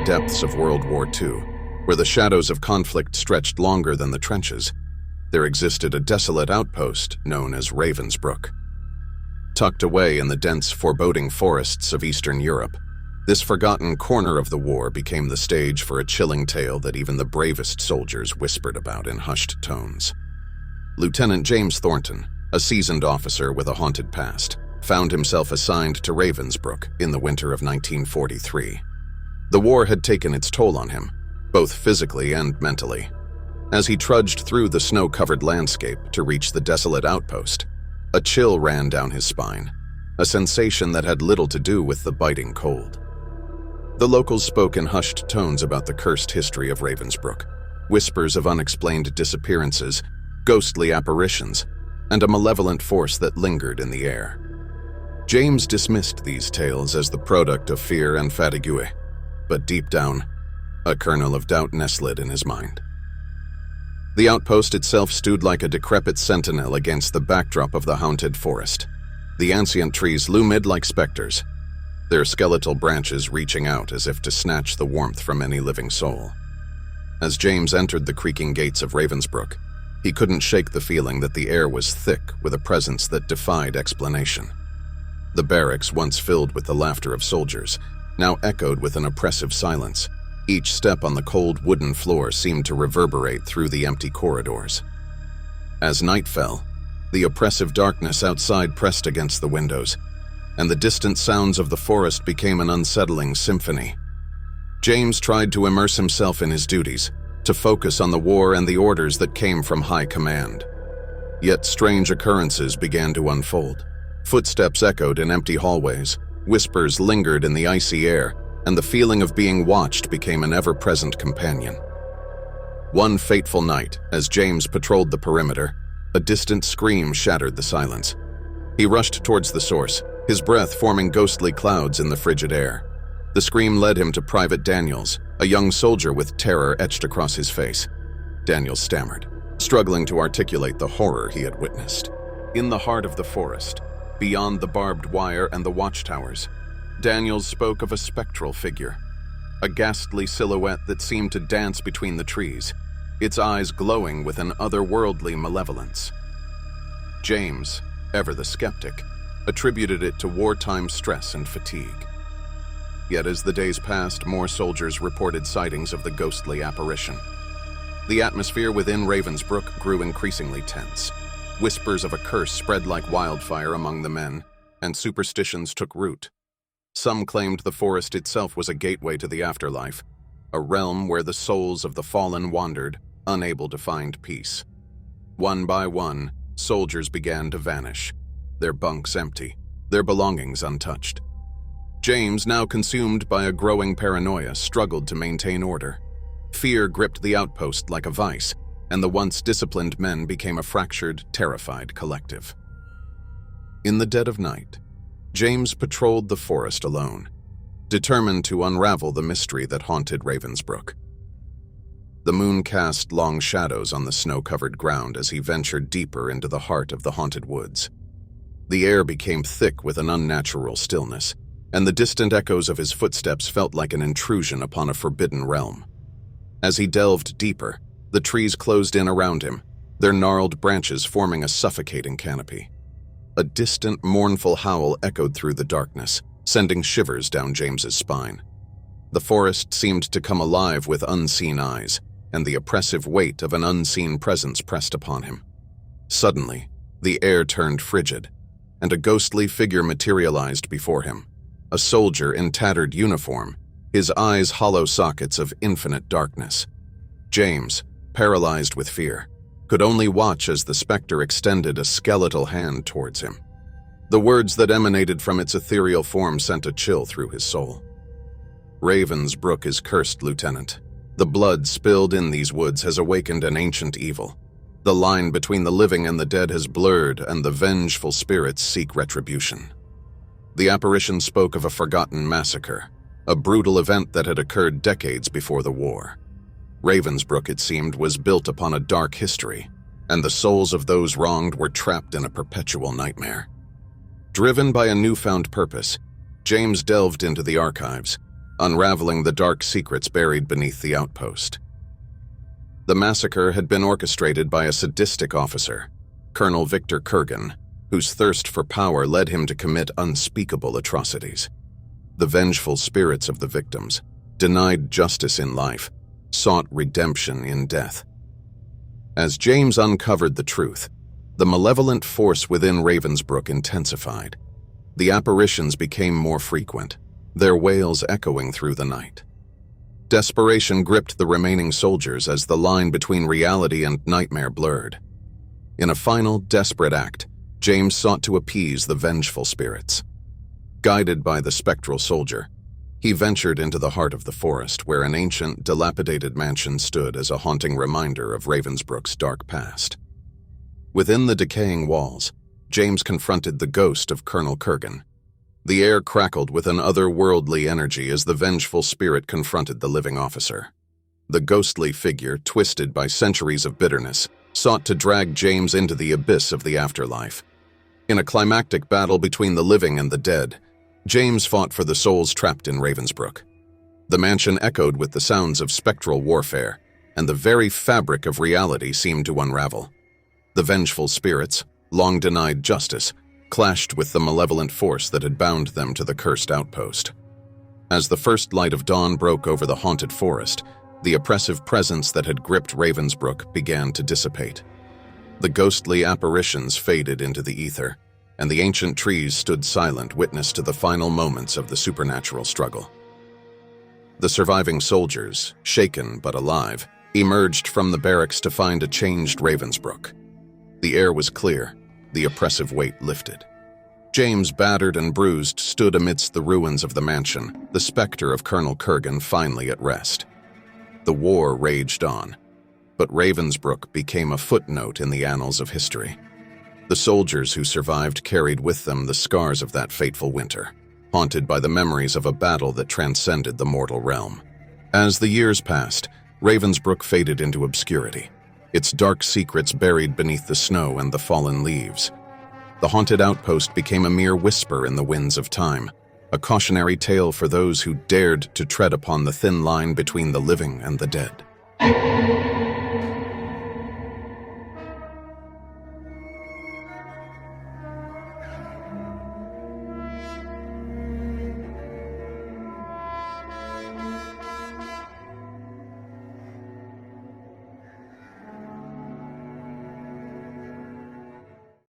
depths of World War II, where the shadows of conflict stretched longer than the trenches, there existed a desolate outpost known as Ravensbrook. Tucked away in the dense, foreboding forests of Eastern Europe, this forgotten corner of the war became the stage for a chilling tale that even the bravest soldiers whispered about in hushed tones. Lieutenant James Thornton, a seasoned officer with a haunted past, found himself assigned to Ravensbrook in the winter of 1943. The war had taken its toll on him, both physically and mentally. As he trudged through the snow-covered landscape to reach the desolate outpost, a chill ran down his spine, a sensation that had little to do with the biting cold. The locals spoke in hushed tones about the cursed history of Ravensbrook, whispers of unexplained disappearances, ghostly apparitions, and a malevolent force that lingered in the air. James dismissed these tales as the product of fear and fatigue, but deep down, a kernel of doubt nestled in his mind. The outpost itself stood like a decrepit sentinel against the backdrop of the haunted forest. The ancient trees loomed like specters, their skeletal branches reaching out as if to snatch the warmth from any living soul. As James entered the creaking gates of Ravensbrook, he couldn't shake the feeling that the air was thick with a presence that defied explanation. The barracks, once filled with the laughter of soldiers, now echoed with an oppressive silence. Each step on the cold wooden floor seemed to reverberate through the empty corridors. As night fell, the oppressive darkness outside pressed against the windows, and the distant sounds of the forest became an unsettling symphony. James tried to immerse himself in his duties, to focus on the war and the orders that came from high command. Yet strange occurrences began to unfold. Footsteps echoed in empty hallways, whispers lingered in the icy air, and the feeling of being watched became an ever-present companion. One fateful night, as James patrolled the perimeter, a distant scream shattered the silence. He rushed towards the source, his breath forming ghostly clouds in the frigid air. The scream led him to Private Daniels, a young soldier with terror etched across his face. Daniels stammered, struggling to articulate the horror he had witnessed. In the heart of the forest, beyond the barbed wire and the watchtowers, Daniels spoke of a spectral figure, a ghastly silhouette that seemed to dance between the trees, its eyes glowing with an otherworldly malevolence. James, ever the skeptic, attributed it to wartime stress and fatigue. Yet as the days passed, more soldiers reported sightings of the ghostly apparition. The atmosphere within Ravensbrook grew increasingly tense. Whispers of a curse spread like wildfire among the men, and superstitions took root. Some claimed the forest itself was a gateway to the afterlife, a realm where the souls of the fallen wandered, unable to find peace. One by one, soldiers began to vanish, their bunks empty, their belongings untouched. James, now consumed by a growing paranoia, struggled to maintain order. Fear gripped the outpost like a vice, and the once disciplined men became a fractured, terrified collective. In the dead of night, James patrolled the forest alone, determined to unravel the mystery that haunted Ravensbrook. The moon cast long shadows on the snow-covered ground as he ventured deeper into the heart of the haunted woods. The air became thick with an unnatural stillness, and the distant echoes of his footsteps felt like an intrusion upon a forbidden realm. As he delved deeper, the trees closed in around him, their gnarled branches forming a suffocating canopy. A distant, mournful howl echoed through the darkness, sending shivers down James's spine. The forest seemed to come alive with unseen eyes, and the oppressive weight of an unseen presence pressed upon him. Suddenly, the air turned frigid, and a ghostly figure materialized before him. A soldier in tattered uniform, his eyes hollow sockets of infinite darkness. James, paralyzed with fear, could only watch as the specter extended a skeletal hand towards him. The words that emanated from its ethereal form sent a chill through his soul. Ravensbrook is cursed, Lieutenant. The blood spilled in these woods has awakened an ancient evil. The line between the living and the dead has blurred, and the vengeful spirits seek retribution. The apparition spoke of a forgotten massacre, a brutal event that had occurred decades before the war. Ravensbrook, it seemed, was built upon a dark history, and the souls of those wronged were trapped in a perpetual nightmare. Driven by a newfound purpose, James delved into the archives, unraveling the dark secrets buried beneath the outpost. The massacre had been orchestrated by a sadistic officer, Colonel Victor Kurgan, whose thirst for power led him to commit unspeakable atrocities. The vengeful spirits of the victims, denied justice in life, sought redemption in death. As James uncovered the truth, the malevolent force within Ravensbrook intensified. The apparitions became more frequent, their wails echoing through the night. Desperation gripped the remaining soldiers as the line between reality and nightmare blurred. In a final, desperate act, James sought to appease the vengeful spirits. Guided by the spectral soldier, he ventured into the heart of the forest where an ancient, dilapidated mansion stood as a haunting reminder of Ravensbrook's dark past. Within the decaying walls, James confronted the ghost of Colonel Kurgan. The air crackled with an otherworldly energy as the vengeful spirit confronted the living officer. The ghostly figure, twisted by centuries of bitterness, sought to drag James into the abyss of the afterlife. In a climactic battle between the living and the dead, James fought for the souls trapped in Ravensbrook. The mansion echoed with the sounds of spectral warfare, and the very fabric of reality seemed to unravel. The vengeful spirits, long denied justice, clashed with the malevolent force that had bound them to the cursed outpost. As the first light of dawn broke over the haunted forest, the oppressive presence that had gripped Ravensbrook began to dissipate. The ghostly apparitions faded into the ether, and the ancient trees stood silent witness to the final moments of the supernatural struggle. The surviving soldiers, shaken but alive, emerged from the barracks to find a changed Ravensbrook. The air was clear, the oppressive weight lifted. James, battered and bruised, stood amidst the ruins of the mansion, the specter of Colonel Kurgan finally at rest. The war raged on, but Ravensbrook became a footnote in the annals of history. The soldiers who survived carried with them the scars of that fateful winter, haunted by the memories of a battle that transcended the mortal realm. As the years passed, Ravensbrook faded into obscurity, its dark secrets buried beneath the snow and the fallen leaves. The haunted outpost became a mere whisper in the winds of time, a cautionary tale for those who dared to tread upon the thin line between the living and the dead.